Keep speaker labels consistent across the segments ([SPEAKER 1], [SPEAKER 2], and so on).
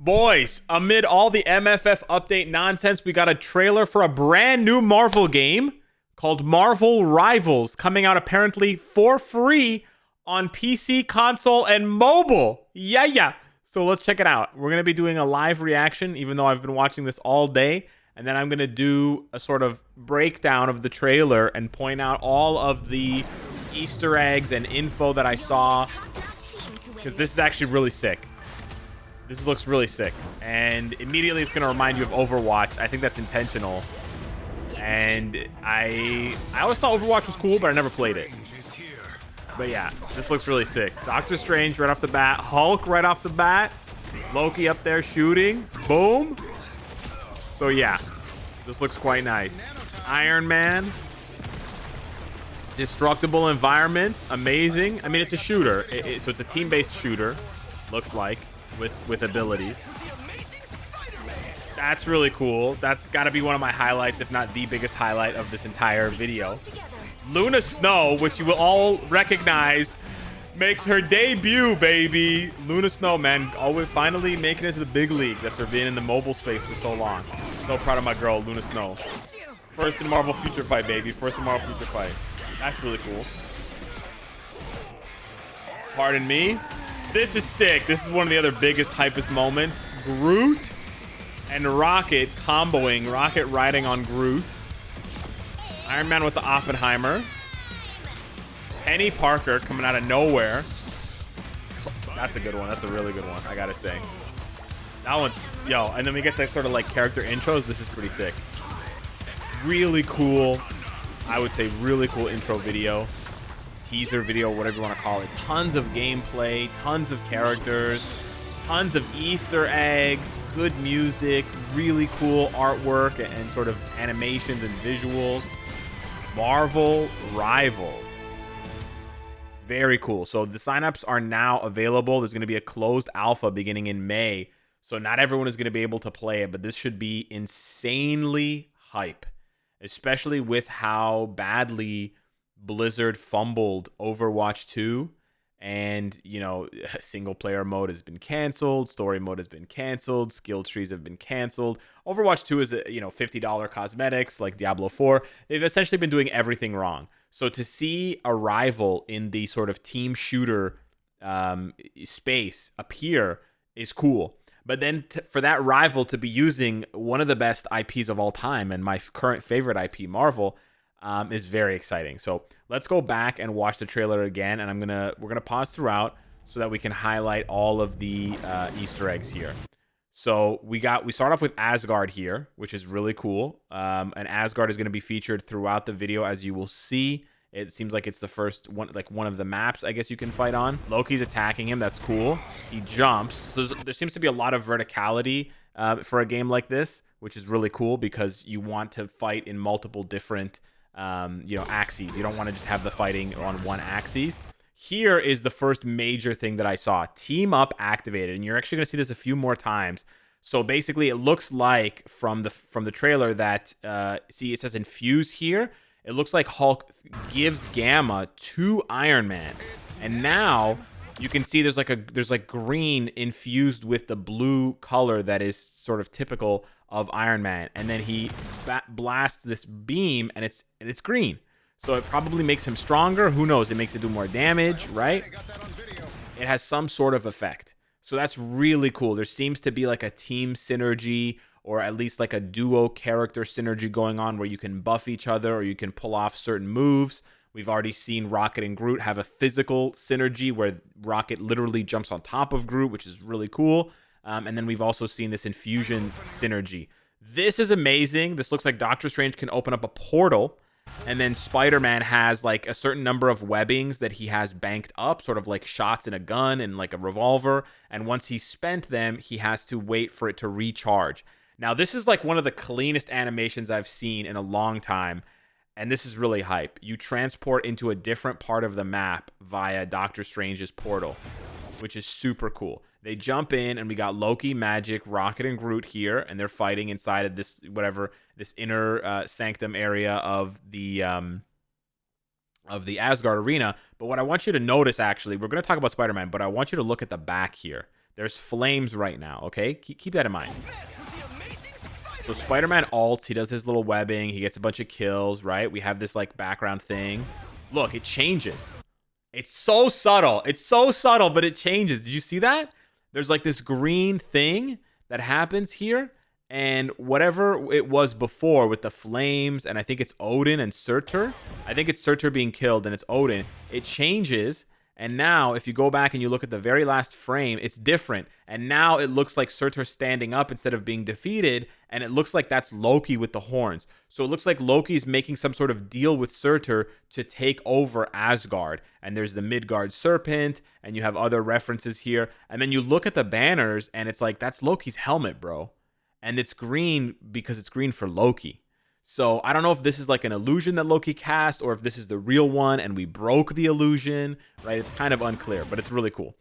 [SPEAKER 1] Boys, amid all the MFF update nonsense, we got a trailer for a brand new Marvel game called Marvel Rivals, coming out apparently for free on PC, console, and mobile. Yeah. So let's check it out. We're going to be doing a live reaction, even though I've been watching this all day. And then I'm going to do a sort of breakdown of the trailer and point out all of the Easter eggs and info that I saw. Because this is actually really sick. This looks really sick. And immediately it's going to remind you of Overwatch. I think that's intentional. And I always thought Overwatch was cool, but I never played it. But yeah, this looks really sick. Doctor Strange right off the bat. Hulk right off the bat. Loki up there shooting. Boom. So yeah, this looks quite nice. Iron Man. Destructible environments. Amazing. I mean, it's a shooter. So it's a team-based shooter. Looks like. With abilities. That's really cool. That's got to be one of my highlights, if not the biggest highlight of this entire video. Luna Snow, which you will all recognize, makes her debut, baby. Luna Snow, man, always finally making it to the big leagues after being in the mobile space for so long. So proud of my girl, Luna Snow. First in Marvel Future Fight, baby. First in Marvel Future Fight. That's really cool. Pardon me. This is sick. This is one of the other biggest, hypest moments. Groot and Rocket comboing. Rocket riding on Groot. Iron Man with the Oppenheimer. Penny Parker coming out of nowhere. That's a good one. That's a really good one, I gotta say. That one's, yo, and then we get that sort of like character intros. This is pretty sick. Really cool. I would say really cool intro video. Teaser video, whatever you want to call it. Tons of gameplay, tons of characters, tons of Easter eggs, good music, really cool artwork and sort of animations and visuals. Marvel Rivals. Very cool. So the signups are now available. There's going to be a closed alpha beginning in May. So not everyone is going to be able to play it, but this should be insanely hype, especially with how badly Blizzard fumbled Overwatch 2, and you know, single player mode has been canceled, story mode has been canceled, skill trees have been canceled. Overwatch 2 is, you know, $50 cosmetics like Diablo 4. They've essentially been doing everything wrong. So to see a rival in the sort of team shooter space appear is cool. But then for that rival to be using one of the best IPs of all time and my current favorite IP, Marvel, is very exciting. So let's go back and watch the trailer again, and we're gonna pause throughout so that we can highlight all of the Easter eggs here. So we start off with Asgard here, which is really cool. And Asgard is going to be featured throughout the video, as you will see. It seems like it's the first one, like one of the maps, I guess you can fight on. Loki's attacking him. That's cool. He jumps. So there seems to be a lot of verticality for a game like this, which is really cool because you want to fight in multiple different axes. You don't want to just have the fighting on one axis. Here is the first major thing that I saw. Team up activated, and you're actually going to see this a few more times. So basically, it looks like from the trailer that see, it says infuse here. It looks like Hulk gives Gamma to Iron Man, and now you can see there's like green infused with the blue color that is sort of typical of Iron Man, and then he blasts this beam, and it's green, so it probably makes him stronger. Who knows? It makes it do more damage, right? It has some sort of effect, so that's really cool. There seems to be like a team synergy, or at least like a duo character synergy going on, where you can buff each other or you can pull off certain moves. We've already seen Rocket and Groot have a physical synergy where Rocket literally jumps on top of Groot, which is really cool. And then we've also seen this infusion synergy. This is amazing. This looks like Doctor Strange can open up a portal, and then Spider-Man has like a certain number of webbings that he has banked up, sort of like shots in a gun and like a revolver. And once he's spent them, he has to wait for it to recharge. Now, this is like one of the cleanest animations I've seen in a long time. And this is really hype. You transport into a different part of the map via Doctor Strange's portal, which is super cool. They jump in, and we got Loki, Magic, Rocket, and Groot here, and they're fighting inside of this this inner sanctum area of the Asgard arena. But what I want you to notice, actually, we're going to talk about Spider-Man, but I want you to look at the back here. There's flames right now, okay? Keep that in mind. So Spider-Man ults, he does his little webbing, he gets a bunch of kills, right? We have this like background thing. Look, it changes. It's so subtle. It's so subtle, but it changes. Did you see that? There's like this green thing that happens here, and whatever it was before with the flames, and I think it's Odin and Surtur. I think it's Surtur being killed and it's Odin. It changes. And now, if you go back and you look at the very last frame, it's different. And now it looks like Surtur standing up instead of being defeated. And it looks like that's Loki with the horns. So it looks like Loki's making some sort of deal with Surtur to take over Asgard. And there's the Midgard serpent, and you have other references here. And then you look at the banners, and it's like, that's Loki's helmet, bro. And it's green because it's green for Loki. So I don't know if this is like an illusion that Loki cast or if this is the real one and we broke the illusion, right? It's kind of unclear, but it's really cool.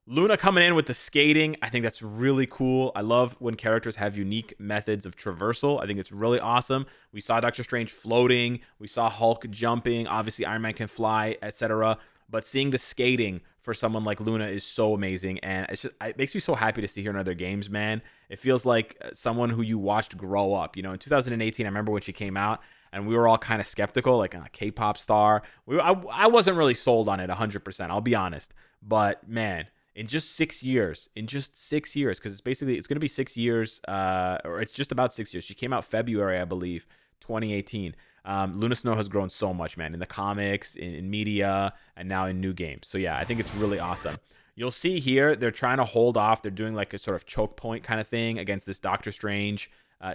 [SPEAKER 1] Luna coming in with the skating. I think that's really cool. I love when characters have unique methods of traversal. I think it's really awesome. We saw Doctor Strange floating. We saw Hulk jumping. Obviously, Iron Man can fly, etc. But seeing the skating for someone like Luna is so amazing, and it makes me so happy to see her in other games, man. It feels like someone who you watched grow up. You know, in 2018, I remember when she came out, and we were all kind of skeptical, like a K-pop star. I wasn't really sold on it 100%, I'll be honest. But, man, in just 6 years, because it's going to be 6 years, or it's just about 6 years. She came out February, I believe, 2018. Luna Snow has grown so much, man, in the comics, in media, and now in new games. So yeah, I think it's really awesome. You'll see here, they're trying to hold off. They're doing like a sort of choke point kind of thing against this Doctor Strange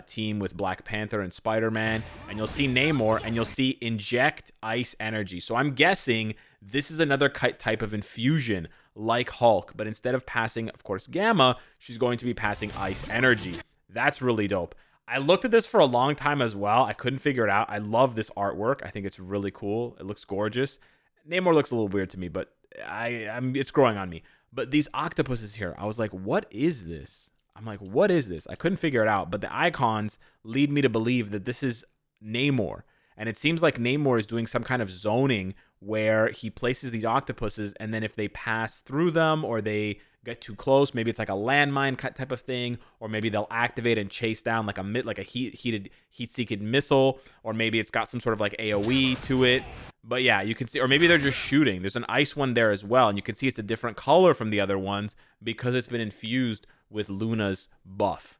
[SPEAKER 1] team with Black Panther and Spider-Man. And you'll see Namor, and you'll see inject ice energy. So I'm guessing this is another type of infusion like Hulk. But instead of passing, of course, Gamma, she's going to be passing ice energy. That's really dope. I looked at this for a long time as well. I couldn't figure it out. I love this artwork. I think it's really cool. It looks gorgeous. Namor looks a little weird to me, but it's growing on me. But these octopuses here, I was like, what is this? I'm like, what is this? I couldn't figure it out, but the icons lead me to believe that this is Namor. And it seems like Namor is doing some kind of zoning where he places these octopuses, and then if they pass through them or they get too close, maybe it's like a landmine type of thing, or maybe they'll activate and chase down like a heat-seeking missile, or maybe it's got some sort of like AoE to it. But yeah, you can see, or maybe they're just shooting. There's an ice one there as well, and you can see it's a different color from the other ones because it's been infused with Luna's buff.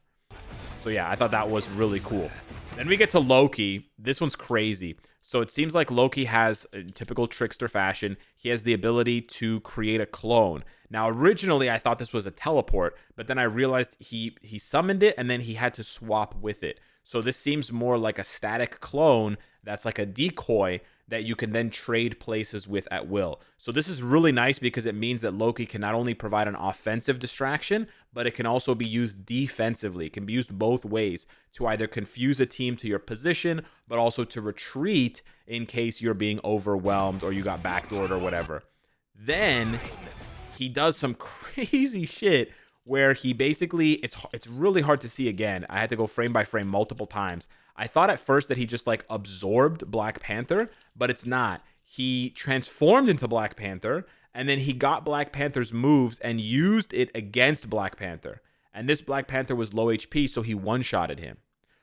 [SPEAKER 1] So yeah, I thought that was really cool. Then we get to Loki. This one's crazy. So it seems like Loki has, in typical trickster fashion, he has the ability to create a clone. Now, originally, I thought this was a teleport, but then I realized he summoned it, and then he had to swap with it. So this seems more like a static clone that's like a decoy that you can then trade places with at will. So this is really nice because it means that Loki can not only provide an offensive distraction, but it can also be used defensively. It can be used both ways to either confuse a team to your position, but also to retreat in case you're being overwhelmed or you got backdoored or whatever. Then he does some crazy shit where he basically, it's really hard to see again. I had to go frame by frame multiple times. I thought at first that he just like absorbed Black Panther, but it's not. He transformed into Black Panther, and then he got Black Panther's moves and used it against Black Panther. And this Black Panther was low HP, so he one-shotted him.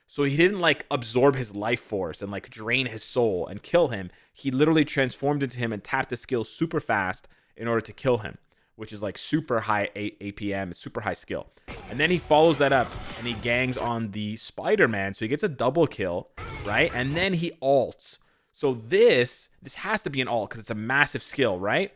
[SPEAKER 1] So he didn't like absorb his life force and like drain his soul and kill him. He literally transformed into him and tapped his skill super fast in order to kill him, which is like super high APM, super high skill. And then he follows that up and he gangs on the Spider-Man. So he gets a double kill, right? And then he ults. So this has to be an ult because it's a massive skill, right?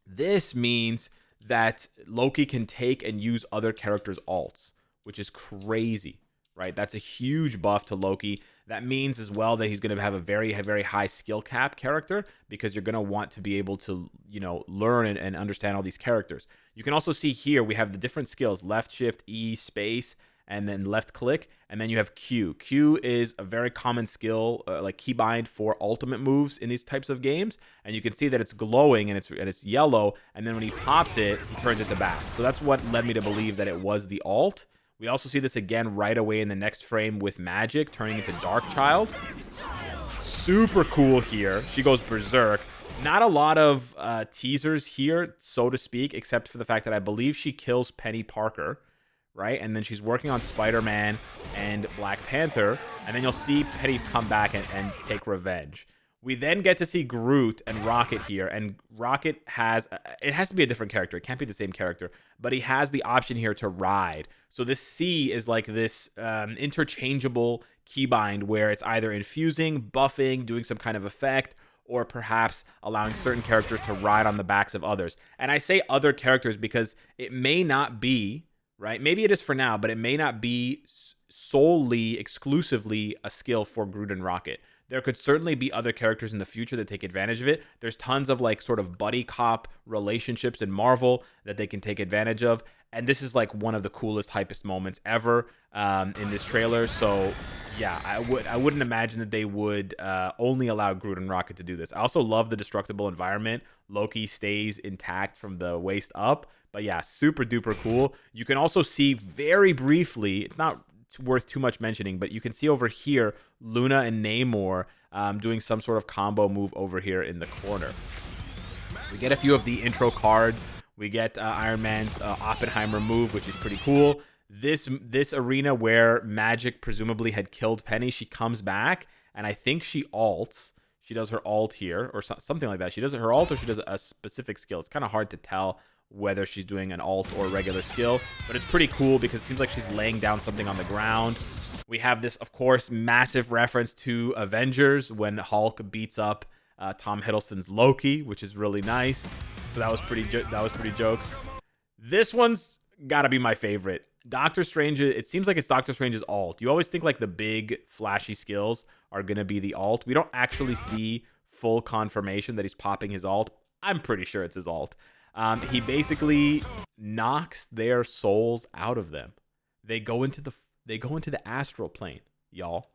[SPEAKER 1] This means that Loki can take and use other characters' ults, which is crazy, right? That's a huge buff to Loki. That means as well that he's going to have a very, very high skill cap character because you're going to want to be able to, you know, learn and understand all these characters. You can also see here we have the different skills: left shift, E, space, and then left click, and then you have Q. Q is a very common skill, like keybind for ultimate moves in these types of games, and you can see that it's glowing and it's yellow, and then when he pops it, he turns it to Bast. So that's what led me to believe that it was the ult. We also see this again right away in the next frame with Magic turning into Darkchild. Super cool here. She goes berserk. Not a lot of teasers here, so to speak, except for the fact that I believe she kills Penny Parker, right? And then she's working on Spider-Man and Black Panther, and then you'll see Penny come back and take revenge. We then get to see Groot and Rocket here, and Rocket has, it has to be a different character. It can't be the same character, but he has the option here to ride. So this C is like this interchangeable keybind where it's either infusing, buffing, doing some kind of effect, or perhaps allowing certain characters to ride on the backs of others. And I say other characters because it may not be, right? Maybe it is for now, but it may not be solely, exclusively a skill for Groot and Rocket. There could certainly be other characters in the future that take advantage of it. There's tons of like sort of buddy cop relationships in Marvel that they can take advantage of. And this is like one of the coolest, hypest moments ever in this trailer. So yeah, I wouldn't imagine that they would only allow Groot and Rocket to do this. I also love the destructible environment. Loki stays intact from the waist up. But yeah, super duper cool. You can also see very briefly, it's not worth too much mentioning, but you can see over here Luna and Namor doing some sort of combo move over here in the corner. We get a few of the intro cards. We get Iron Man's Oppenheimer move, which is pretty cool. This arena where Magic presumably had killed Penny, she comes back, and I think she ults. She does her ult here, or something like that. She does her ult, or she does a specific skill. It's kind of hard to tell whether she's doing an ult or a regular skill, but it's pretty cool because it seems like she's laying down something on the ground. We have this, of course, massive reference to Avengers when Hulk beats up Tom Hiddleston's Loki, which is really nice. So that was pretty jokes. This one's gotta be my favorite. Doctor Strange, it seems like it's Doctor Strange's ult. You always think like the big flashy skills are gonna be the ult. We don't actually see full confirmation that he's popping his ult. I'm pretty sure it's his ult. He basically knocks their souls out of them. They go into the astral plane, y'all.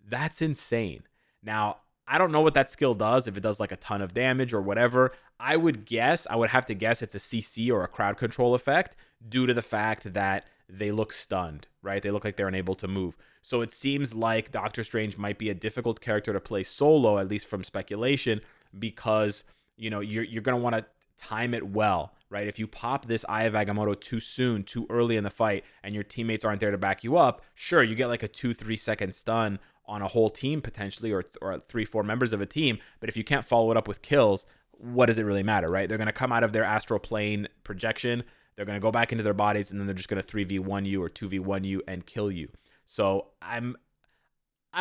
[SPEAKER 1] That's insane. Now, I don't know what that skill does, if it does like a ton of damage or whatever. I would have to guess it's a CC or a crowd control effect due to the fact that they look stunned, right? They look like they're unable to move. So it seems like Doctor Strange might be a difficult character to play solo, at least from speculation, because, you know, you're going to want to time it well, right? If you pop this Eye of Agamotto too soon, too early in the fight, and your teammates aren't there to back you up, sure, you get like a 2-3 second stun on a whole team potentially, or 3-4 members of a team. But if you can't follow it up with kills, what does it really matter, right? They're going to come out of their astral plane projection, they're going to go back into their bodies, and then they're just going to 3v1 you or 2v1 you and kill you. So I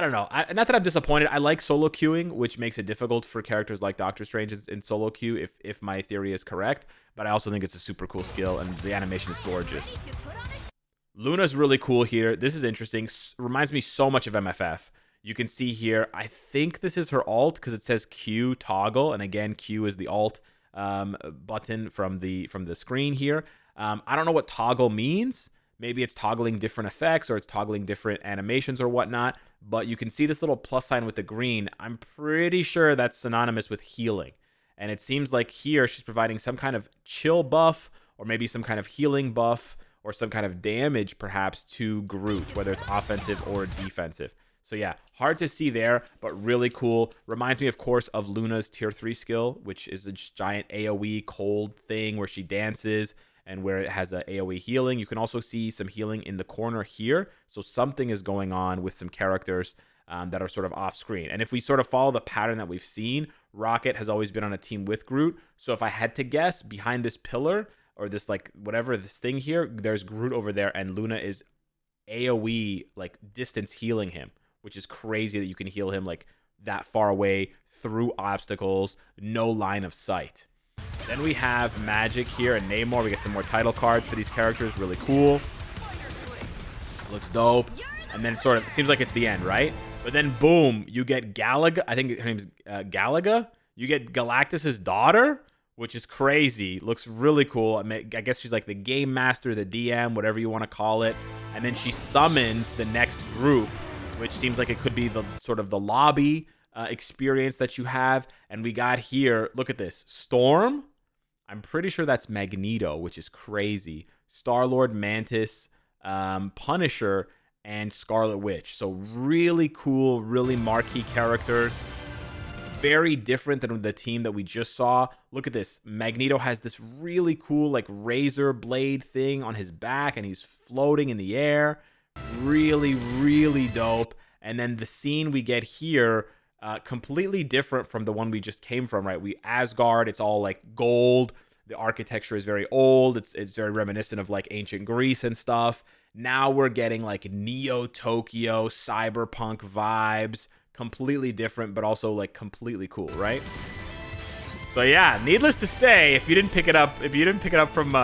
[SPEAKER 1] don't know. Not that I'm disappointed. I like solo queuing, which makes it difficult for characters like Doctor Strange in solo queue, if my theory is correct. But I also think it's a super cool skill, and the animation is gorgeous. Luna's really cool here. This is interesting. Reminds me so much of MFF. You can see here, I think this is her alt because it says Q toggle, and again, Q is the alt button from the screen here. I don't know what toggle means. Maybe it's toggling different effects or it's toggling different animations or whatnot. But you can see this little plus sign with the green. I'm pretty sure that's synonymous with healing. And it seems like here she's providing some kind of chill buff or maybe some kind of healing buff or some kind of damage perhaps to Groot, whether it's offensive or defensive. So yeah, hard to see there, but really cool. Reminds me, of course, of Luna's tier 3 skill, which is a giant AoE cold thing where she dances and where it has a AoE healing. You can also see some healing in the corner here. So something is going on with some characters that are sort of off screen. And if we sort of follow the pattern that we've seen, Rocket has always been on a team with Groot. So if I had to guess, behind this pillar or this like whatever this thing here, there's Groot over there and Luna is AoE like distance healing him, which is crazy that you can heal him like that far away through obstacles, no line of sight. Then we have Magic here and Namor. We get some more title cards for these characters. Really cool. Looks dope. And then it sort of seems like it's the end, right? But then boom, you get Galaga. I think her name's Galaga. You get Galactus's daughter, which is crazy. Looks really cool. I guess she's like the game master, the DM, whatever you want to call it. And then she summons the next group, which seems like it could be the sort of the lobby experience that you have. And we got here, look at this, Storm. I'm pretty sure that's Magneto, which is crazy. Star-Lord, Mantis, Punisher, and Scarlet Witch. So really cool, really marquee characters. very different than the team that we just saw. Look at this. Magneto has this really cool like razor blade thing on his back, and he's floating in the air. Really, really dope. And then the scene we get here, completely different from the one we just came from, right? Asgard, it's all like gold. The architecture is very old. It's very reminiscent of like ancient Greece and stuff. Now we're getting like Neo Tokyo cyberpunk vibes. Completely different, but also like completely cool, right? So yeah, needless to say, if you didn't pick it up from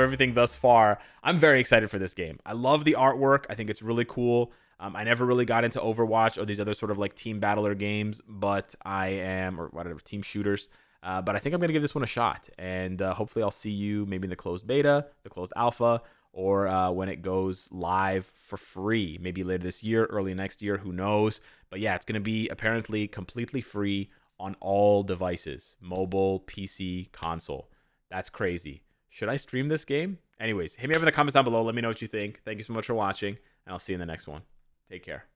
[SPEAKER 1] everything thus far, I'm very excited for this game. I love the artwork. I think it's really cool. I never really got into Overwatch or these other sort of like team battler games, but or whatever, team shooters. But I think I'm going to give this one a shot. And hopefully I'll see you maybe in the closed beta, the closed alpha, or when it goes live for free. Maybe later this year, early next year, who knows. But yeah, it's going to be apparently completely free on all devices. Mobile, PC, console. That's crazy. Should I stream this game? Anyways, hit me up in the comments down below. Let me know what you think. Thank you so much for watching, and I'll see you in the next one. Take care.